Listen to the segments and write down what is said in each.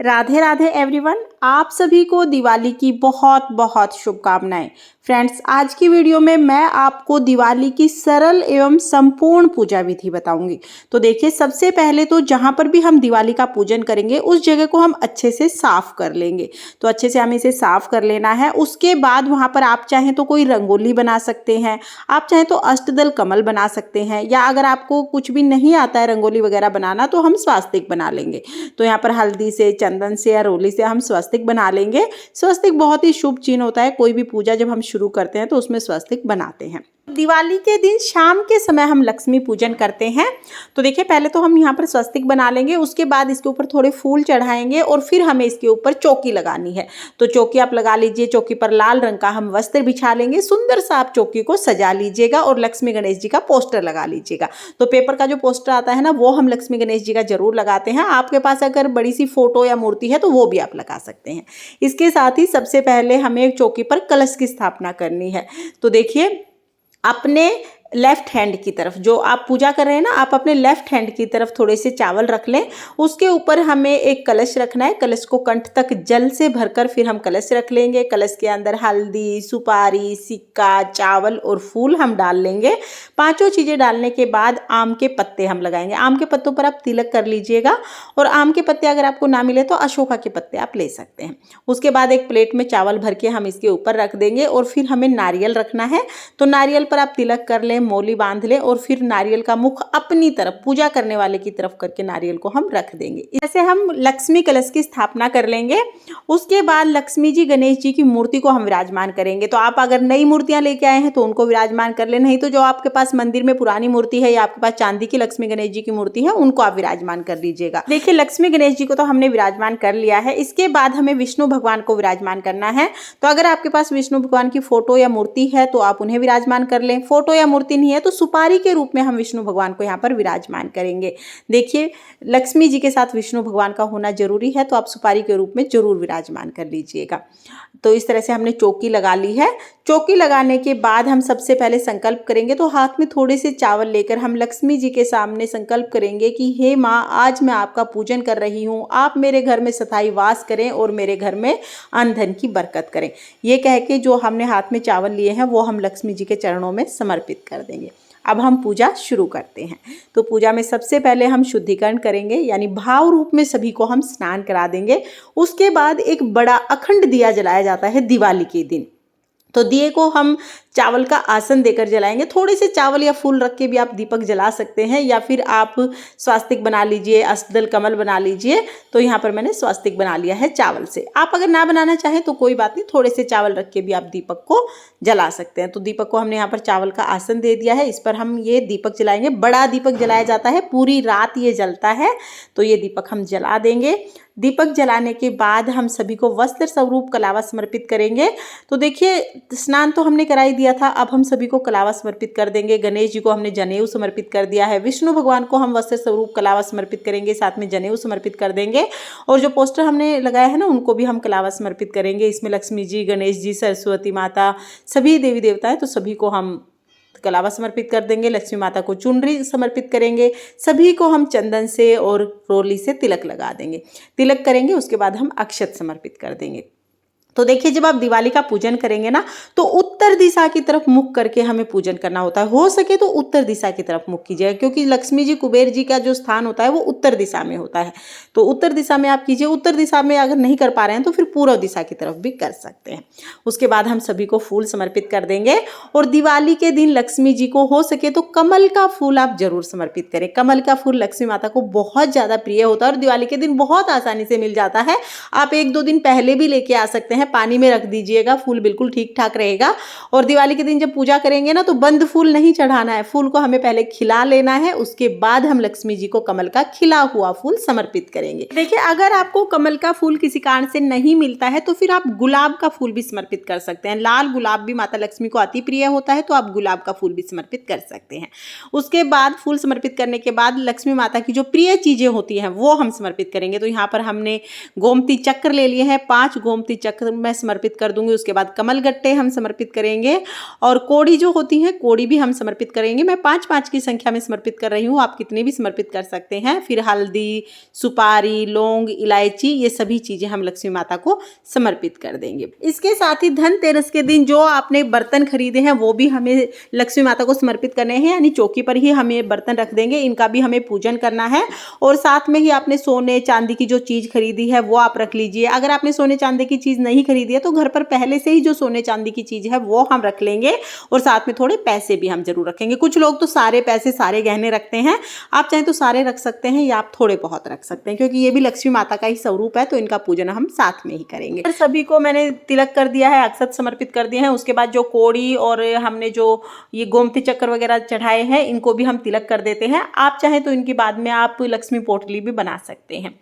Radhe Radhe everyone, आप सभी को दिवाली की बहुत बहुत शुभकामनाएं। फ्रेंड्स, आज की वीडियो में मैं आपको दिवाली की सरल एवं संपूर्ण पूजा विधि बताऊंगी। तो देखिए, सबसे पहले तो जहां पर भी हम दिवाली का पूजन करेंगे उस जगह को हम अच्छे से साफ कर लेंगे। तो अच्छे से हमें इसे साफ कर लेना है। उसके बाद वहां पर आप चाहें तो कोई रंगोली बना सकते हैं, आप चाहें तो अष्टदल कमल बना सकते हैं, या अगर आपको कुछ भी नहीं आता है रंगोली वगैरह बनाना तो हम स्वास्तिक बना लेंगे। तो यहाँ पर हल्दी से, चंदन से या रोली से हम स्वस्तिक बना लेंगे। स्वस्तिक बहुत ही शुभ चिन्ह होता है। कोई भी पूजा जब हम शुरू करते हैं तो उसमें स्वस्तिक बनाते हैं। दिवाली के दिन शाम के समय हम लक्ष्मी पूजन करते हैं। तो देखिए, पहले तो हम यहाँ पर स्वस्तिक बना लेंगे, उसके बाद इसके ऊपर थोड़े फूल चढ़ाएंगे और फिर हमें इसके ऊपर चौकी लगानी है। तो चौकी आप लगा लीजिए। चौकी पर लाल रंग का हम वस्त्र बिछा लेंगे। सुंदर सा आप चौकी को सजा लीजिएगा और लक्ष्मी गणेश जी का पोस्टर लगा लीजिएगा। तो पेपर का जो पोस्टर आता है ना, वो हम लक्ष्मी गणेश जी का जरूर लगाते हैं। आपके पास अगर बड़ी सी फोटो या मूर्ति है तो वो भी आप लगा सकते हैं। इसके साथ ही सबसे पहले हमें चौकी पर कलश की स्थापना करनी है। तो देखिए, अपने लेफ्ट हैंड की तरफ, जो आप पूजा कर रहे हैं ना, आप अपने लेफ्ट हैंड की तरफ थोड़े से चावल रख लें। उसके ऊपर हमें एक कलश रखना है। कलश को कंठ तक जल से भरकर फिर हम कलश रख लेंगे। कलश के अंदर हल्दी, सुपारी, सिक्का, चावल और फूल हम डाल लेंगे। पांचों चीज़ें डालने के बाद आम के पत्ते हम लगाएंगे। आम के पत्तों पर आप तिलक कर लीजिएगा, और आम के पत्ते अगर आपको ना मिले तो अशोका के पत्ते आप ले सकते हैं। उसके बाद एक प्लेट में चावल भर के हम इसके ऊपर रख देंगे, और फिर हमें नारियल रखना है। तो नारियल पर आप तिलक कर लें, मौली बांध लें, और फिर नारियल का मुख अपनी तरफ, पूजा करने वाले की तरफ करके नारियल को हम रख देंगे। ऐसे हम लक्ष्मी कलश की स्थापना कर लेंगे। उसके बाद लक्ष्मी जी, गणेश जी की मूर्ति को हम विराजमान करेंगे। तो आप अगर नई मूर्तियां लेके आए हैं तो उनको विराजमान कर ले, नहीं तो जो आपके पास मंदिर में पुरानी मूर्ति है या आपके पास चांदी की लक्ष्मी गणेश जी की मूर्ति है, उनको आप विराजमान कर लीजिएगा। देखिए, लक्ष्मी गणेश जी को तो हमने विराजमान कर लिया है। इसके बाद हमें विष्णु भगवान को विराजमान करना है। तो अगर आपके पास विष्णु भगवान की फोटो या मूर्ति है तो आप उन्हें विराजमान कर लें। फोटो या मूर्ति नहीं है तो सुपारी के रूप में हम विष्णु भगवान को यहाँ पर विराजमान करेंगे। देखिए, लक्ष्मी जी के साथ विष्णु भगवान का होना जरूरी है, तो आप सुपारी के रूप में जरूर विराजमान कर लीजिएगा। तो इस तरह से हमने चौकी लगा ली है। चौकी लगाने के बाद हम सबसे पहले संकल्प करेंगे। तो हाथ में थोड़े से चावल लेकर हम लक्ष्मी जी के सामने संकल्प करेंगे कि हे माँ, आज मैं आपका पूजन कर रही हूँ, आप मेरे घर में स्थायी वास करें और मेरे घर में अन्न धन की बरकत करें। ये कह के जो हमने हाथ में चावल लिए हैं वो हम लक्ष्मी जी के चरणों में समर्पित कर देंगे। अब हम पूजा शुरू करते हैं। तो पूजा में सबसे पहले हम शुद्धिकरण करेंगे, यानी भाव रूप में सभी को हम स्नान करा देंगे। उसके बाद एक बड़ा अखंड दिया जलाया जाता है दिवाली के दिन। तो दिए को हम चावल का आसन देकर जलाएंगे। थोड़े से चावल या फूल रख के भी आप दीपक जला सकते हैं, या फिर आप स्वास्तिक बना लीजिए, अष्टदल कमल बना लीजिए। तो यहाँ पर मैंने स्वास्तिक बना लिया है चावल से। आप अगर ना बनाना चाहें तो कोई बात नहीं, थोड़े से चावल रख के भी आप दीपक को जला सकते हैं। तो दीपक को हमने यहाँ पर चावल का आसन दे दिया है। इस पर हम ये दीपक जलाएंगे। बड़ा दीपक जलाया जाता है, पूरी रात ये जलता है। तो ये दीपक हम जला देंगे। दीपक जलाने के बाद हम सभी को वस्त्र स्वरूप कलावा समर्पित करेंगे। तो देखिए, स्नान तो हमने करा ही दिया था, अब हम सभी को कलावा समर्पित कर देंगे। गणेश जी को हमने जनेऊ समर्पित कर दिया है। विष्णु भगवान को हम वस्त्र स्वरूप कलावा समर्पित करेंगे, साथ में जनेऊ समर्पित कर देंगे। और जो पोस्टर हमने लगाया है ना, उनको भी हम कलावा समर्पित करेंगे। इसमें लक्ष्मी जी, गणेश जी, सरस्वती माता, सभी देवी देवता हैं, तो सभी को हम कलावा समर्पित कर देंगे। लक्ष्मी माता को चुनरी समर्पित करेंगे। सभी को हम चंदन से और रोली से तिलक लगा देंगे। तिलक करेंगे, उसके बाद हम अक्षत समर्पित कर देंगे। तो देखिए, जब आप दिवाली का पूजन करेंगे ना, तो उत्तर दिशा की तरफ मुख करके हमें पूजन करना होता है। हो सके तो उत्तर दिशा की तरफ मुख कीजिएगा, क्योंकि लक्ष्मी जी, कुबेर जी का जो स्थान होता है वो उत्तर दिशा में होता है। तो उत्तर दिशा में आप कीजिए। उत्तर दिशा में अगर नहीं कर पा रहे हैं तो फिर पूर्व दिशा की तरफ भी कर सकते हैं। उसके बाद हम सभी को फूल समर्पित कर देंगे। और दिवाली के दिन लक्ष्मी जी को हो सके तो कमल का फूल आप जरूर समर्पित करें। कमल का फूल लक्ष्मी माता को बहुत ज़्यादा प्रिय होता है और दिवाली के दिन बहुत आसानी से मिल जाता है। आप 1-2 दिन पहले भी लेके आ सकते हैं, पानी में रख दीजिएगा, फूल बिल्कुल ठीक ठाक रहेगा। और दिवाली के दिन जब पूजा करेंगे ना, तो बंद फूल नहीं चढ़ाना है, फूल को हमें पहले खिला लेना है। उसके बाद हम लक्ष्मी जी को कमल का खिला हुआ फूल समर्पित करेंगे। देखिए, अगर आपको कमल का फूल किसी कारण से नहीं मिलता है तो फिर आप गुलाब का फूल भी समर्पित कर सकते हैं। लाल गुलाब भी माता लक्ष्मी को अति प्रिय होता है, तो आप गुलाब का फूल भी समर्पित कर सकते हैं। उसके बाद फूल समर्पित करने के बाद लक्ष्मी माता की जो प्रिय चीजें होती हैं वो हम समर्पित करेंगे। तो यहाँ पर हमने गोमती चक्र ले लिए हैं, 5 गोमती चक्र मैं समर्पित कर दूंगी। उसके बाद कमल गट्टे हम समर्पित करेंगे। और कोड़ी जो होती है, कोड़ी भी हम समर्पित करेंगे। मैं 5-5 की संख्या में समर्पित कर रही हूँ, आप कितनी भी समर्पित कर सकते हैं। फिर हल्दी, सुपारी, लौंग, इलायची, ये सभी चीज़ें हम लक्ष्मी माता को समर्पित कर देंगे। इसके साथ ही धनतेरस के दिन जो आपने बर्तन खरीदे हैं वो भी हमें लक्ष्मी माता को समर्पित करने हैं, यानी चौकी पर ही हमें बर्तन रख देंगे, इनका भी हमें पूजन करना है। और साथ में ही आपने सोने चांदी की जो चीज़ खरीदी है वो आप रख लीजिए। अगर आपने सोने चांदी की चीज़ नहीं खरीदी है तो घर पर पहले से ही जो सोने चांदी की चीज़ है वो हम रख लेंगे, और साथ में थोड़े पैसे भी हम जरूर रखेंगे। कुछ लोग तो सारे पैसे, सारे गहने रखते हैं, आप चाहें तो सारे रख सकते हैं या आप थोड़े बहुत रख सकते हैं, क्योंकि ये भी लक्ष्मी माता का ही स्वरूप है, तो इनका पूजन हम साथ में ही करेंगे। सभी को मैंने तिलक कर दिया है, अक्षत समर्पित कर दिए हैं। उसके बाद जो कोड़ी और हमने जो ये गोमती चक्र वगैरह चढ़ाए हैं, इनको भी हम तिलक कर देते हैं। आप चाहें तो इनके बाद में आप लक्ष्मी पोटली भी बना सकते हैं।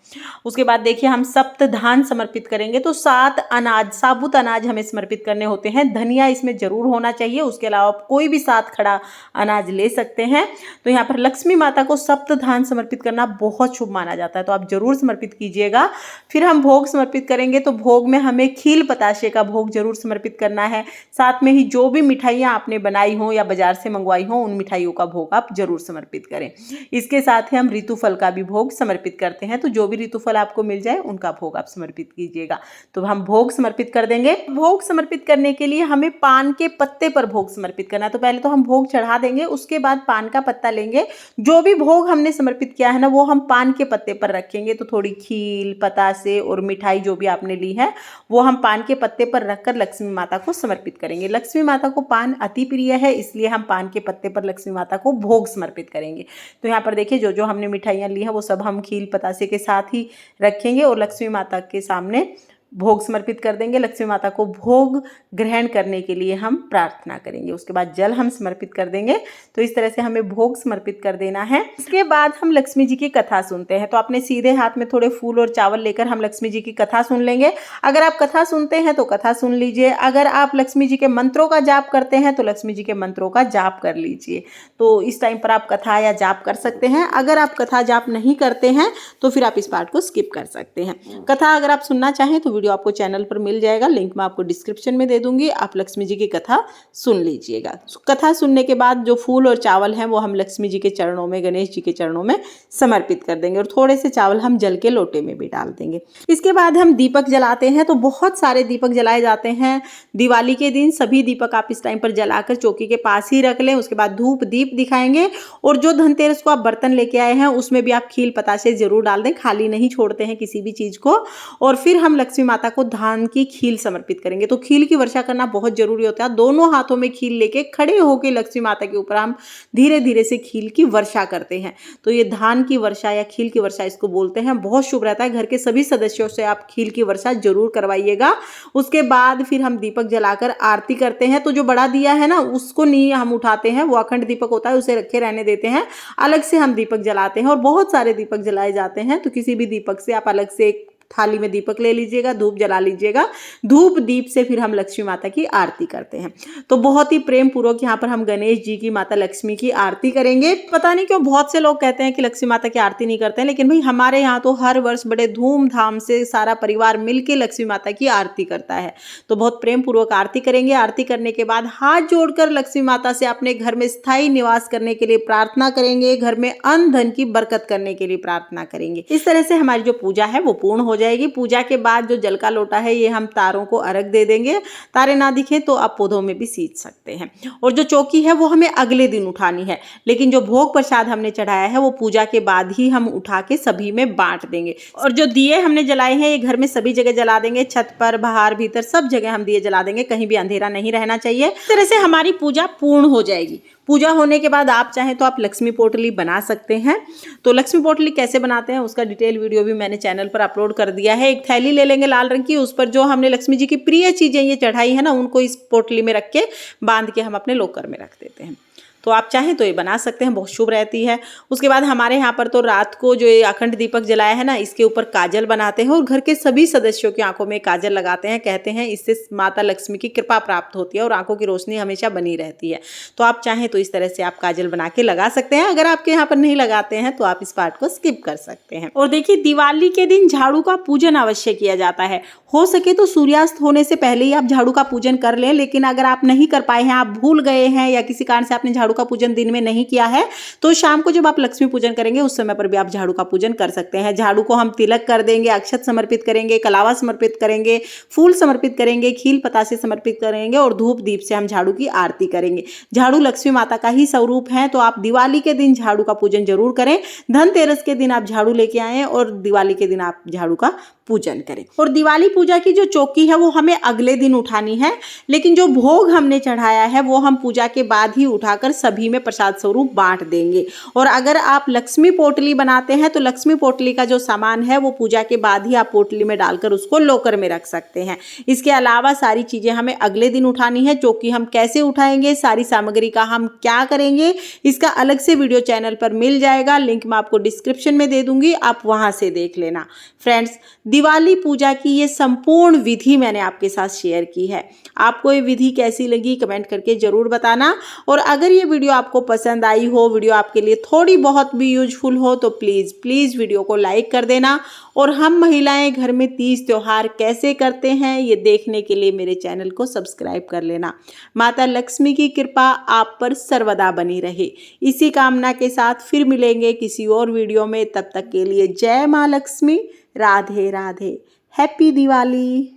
उसके बाद देखिए हम सप्त धान समर्पित करेंगे, तो 7 अनाज, साबुत अनाज हमें समर्पित करने होते हैं। धनिया इसमें जरूर होना चाहिए, उसके अलावा आप कोई भी 7 खड़ा अनाज ले सकते हैं। तो यहाँ पर लक्ष्मी माता को सप्त धान समर्पित करना बहुत शुभ माना जाता है, तो आप जरूर समर्पित कीजिएगा। फिर हम भोग समर्पित करेंगे, तो भोग में हमें खील बताशे का भोग जरूर समर्पित करना है। साथ में ही जो भी मिठाइयाँ आपने बनाई हो या बाजार से मंगवाई हो, उन मिठाइयों का भोग आप जरूर समर्पित करें। इसके साथ ही हम ऋतुफल का भी भोग समर्पित करते हैं, तो जो भी ऋतुफल आपको मिल जाए उनका भोग आप समर्पित कीजिएगा। तो हम भोग समर्पित कर देंगे। भोग समर्पित करने के लिए हमें पान के पत्ते पर भोग समर्पित करना है, तो पहले तो हम भोग चढ़ा देंगे, उसके बाद पान का पत्ता लेंगे। जो भी भोग हमने समर्पित किया है ना, वो हम पान के पत्ते पर रखेंगे। तो थोड़ी खील, पतासे और मिठाई जो भी आपने ली है वो हम पान के पत्ते पर रखकर लक्ष्मी माता को समर्पित करेंगे। लक्ष्मी माता को पान अति प्रिय है, इसलिए हम पान के पत्ते पर लक्ष्मी माता को भोग समर्पित करेंगे। तो यहाँ पर देखिए जो जो हमने मिठाइयाँ ली हैं वो सब हम खील पतासे के साथ ही रखेंगे और लक्ष्मी माता के सामने भोग समर्पित कर देंगे। लक्ष्मी माता को भोग ग्रहण करने के लिए हम प्रार्थना करेंगे। उसके बाद जल हम समर्पित कर देंगे। तो इस तरह से हमें भोग समर्पित कर देना है। इसके बाद हम लक्ष्मी जी की कथा सुनते हैं, तो अपने सीधे हाथ में थोड़े फूल और चावल लेकर हम लक्ष्मी जी की कथा सुन लेंगे। अगर आप कथा सुनते हैं तो कथा सुन लीजिए, अगर आप लक्ष्मी जी के मंत्रों का जाप करते हैं तो लक्ष्मी जी के मंत्रों का जाप कर लीजिए। तो इस टाइम पर आप कथा या जाप कर सकते हैं। अगर आप कथा जाप नहीं करते हैं तो फिर आप इस पार्ट को स्किप कर सकते हैं। कथा अगर आप सुनना चाहें तो वीडियो आपको चैनल पर मिल जाएगा, लिंक मैं आपको डिस्क्रिप्शन में दे दूंगी, आप लक्ष्मी जी की कथा सुन लीजिएगा। कथा सुनने के बाद जो फूल और चावल हैं वो हम लक्ष्मी जी के चरणों में, गणेश जी के चरणों में समर्पित कर देंगे, और थोड़े से चावल हम जल के लोटे में भी डाल देंगे। इसके बाद हम दीपक जलाते हैं, तो बहुत सारे दीपक जलाए जाते हैं दिवाली के दिन। सभी दीपक आप इस टाइम पर जलाकर चौकी के पास ही रख लें। उसके बाद धूप दीप दिखाएंगे, और जो धनतेरस को आप बर्तन लेके आए हैं उसमें भी आप खील पतासे जरूर डाल दें, खाली नहीं छोड़ते हैं किसी भी चीज को। और फिर हम लक्ष्मी माता को धान की खील समर्पित करेंगे। तो खील की वर्षा करना बहुत जरूरी होता है। दोनों हाथों में खील लेके खड़े होकर लक्ष्मी माता के ऊपर हम धीरे धीरे से खील की वर्षा करते हैं। तो ये धान की वर्षा या खील की वर्षा इसको बोलते हैं, बहुत शुभ रहता है। घर के सभी सदस्यों से आप खील की वर्षा जरूर करवाइएगा। उसके बाद फिर हम दीपक जलाकर आरती करते हैं। तो जो बड़ा दिया है ना उसको नहीं हम उठाते हैं, वो अखंड दीपक होता है, उसे रखे रहने देते हैं। अलग से हम दीपक जलाते हैं, और बहुत सारे दीपक जलाए जाते हैं। तो किसी भी दीपक से आप अलग से एक थाली में दीपक ले लीजिएगा, धूप जला लीजिएगा। धूप दीप से फिर हम लक्ष्मी माता की आरती करते हैं। तो बहुत ही प्रेम पूर्वक यहाँ पर हम गणेश जी की, माता लक्ष्मी की आरती करेंगे। पता नहीं क्यों बहुत से लोग कहते हैं कि लक्ष्मी माता की आरती नहीं करते हैं, लेकिन भाई हमारे यहाँ तो हर वर्ष बड़े धूमधाम से सारा परिवार मिलकर लक्ष्मी माता की आरती करता है। तो बहुत प्रेम पूर्वक आरती करेंगे। आरती करने के बाद हाथ जोड़कर लक्ष्मी माता से अपने घर में स्थायी निवास करने के लिए प्रार्थना करेंगे, घर में अन्न धन की बरकत करने के लिए प्रार्थना करेंगे। इस तरह से हमारी जो पूजा है वो पूर्ण हो जाएगी। पूजा के बाद जो जल का लोटा है ये हम तारों को अर्घ दे देंगे। तारे ना दिखे तो आप पौधों में भी सींच सकते हैं। और जो चौकी है वो हमें अगले दिन उठानी है, लेकिन जो भोग प्रसाद हमने चढ़ाया है वो पूजा के बाद ही हम उठा के सभी में बांट देंगे। और जो दिए हमने जलाए हैं ये घर में सभी जगह जला देंगे, छत पर, बाहर, भीतर, सब जगह हम दिए जला देंगे, कहीं भी अंधेरा नहीं रहना चाहिए। इस तरह से हमारी पूजा पूर्ण हो जाएगी। पूजा होने के बाद आप चाहें तो आप लक्ष्मी पोटली बना सकते हैं। तो लक्ष्मी पोटली कैसे बनाते हैं उसका डिटेल वीडियो भी मैंने चैनल पर अपलोड कर दिया है। एक थैली ले लेंगे लाल रंग की, उस पर जो हमने लक्ष्मी जी की प्रिय चीजें ये चढ़ाई है ना उनको इस पोटली में रख के बांध के हम अपने लॉकर में रख देते हैं। तो आप चाहें तो ये बना सकते हैं, बहुत शुभ रहती है। उसके बाद हमारे यहाँ पर तो रात को जो ये अखंड दीपक जलाया है ना, इसके ऊपर काजल बनाते हैं और घर के सभी सदस्यों की आंखों में काजल लगाते हैं। कहते हैं इससे माता लक्ष्मी की कृपा प्राप्त होती है और आंखों की रोशनी हमेशा बनी रहती है। तो आप चाहें तो इस तरह से आप काजल बना के लगा सकते हैं। अगर आपके यहाँ पर नहीं लगाते हैं तो आप इस पार्ट को स्किप कर सकते हैं। और देखिए, दिवाली के दिन झाड़ू का पूजन अवश्य किया जाता है। हो सके तो सूर्यास्त होने से पहले ही आप झाड़ू का पूजन कर लें, लेकिन अगर आप नहीं कर पाए हैं, आप भूल गए हैं या किसी कारण से आपने झाड़ू का पूजन दिन में नहीं किया है, तो शाम को जब आप लक्ष्मी पूजन करेंगे उस समय पर भी आप झाड़ू का पूजन कर सकते हैं। झाड़ू को हम तिलक कर देंगे, अक्षत समर्पित करेंगे, कलावा समर्पित करेंगे, फूल समर्पित करेंगे, खील पतासे समर्पित करेंगे और धूप दीप से हम झाड़ू की आरती करेंगे। झाड़ू लक्ष्मी माता का ही स्वरूप है, तो आप दिवाली के दिन झाड़ू का पूजन जरूर करें। धनतेरस के दिन आप झाड़ू लेके आएं और दिवाली के दिन आप झाड़ू का पूजन करें। और दिवाली पूजा की जो चौकी है वो हमें अगले दिन उठानी है, लेकिन जो भोग हमने चढ़ाया है वो हम पूजा के बाद ही उठाकर सभी में प्रसाद स्वरूप बांट देंगे। और अगर आप लक्ष्मी पोटली बनाते हैं तो लक्ष्मी पोटली का जो सामान है वो पूजा के बाद ही आप पोटली में डालकर उसको लॉकर में रख सकते हैं। इसके अलावा सारी चीजें हमें अगले दिन उठानी है। चौकी हम कैसे उठाएंगे, सारी सामग्री का हम क्या करेंगे, इसका अलग से वीडियो चैनल पर मिल जाएगा। लिंक मैं आपको डिस्क्रिप्शन में दे दूंगी, आप वहां से देख लेना। फ्रेंड्स, दिवाली पूजा की ये संपूर्ण विधि मैंने आपके साथ शेयर की है। आपको ये विधि कैसी लगी कमेंट करके जरूर बताना। और अगर ये वीडियो आपको पसंद आई हो, वीडियो आपके लिए थोड़ी बहुत भी यूजफुल हो, तो प्लीज़ वीडियो को लाइक कर देना। और हम महिलाएं घर में तीज त्योहार कैसे करते हैं ये देखने के लिए मेरे चैनल को सब्सक्राइब कर लेना। माता लक्ष्मी की कृपा आप पर सर्वदा बनी रहे, इसी कामना के साथ फिर मिलेंगे किसी और वीडियो में। तब तक के लिए जय माँ लक्ष्मी, राधे राधे, हैप्पी दिवाली।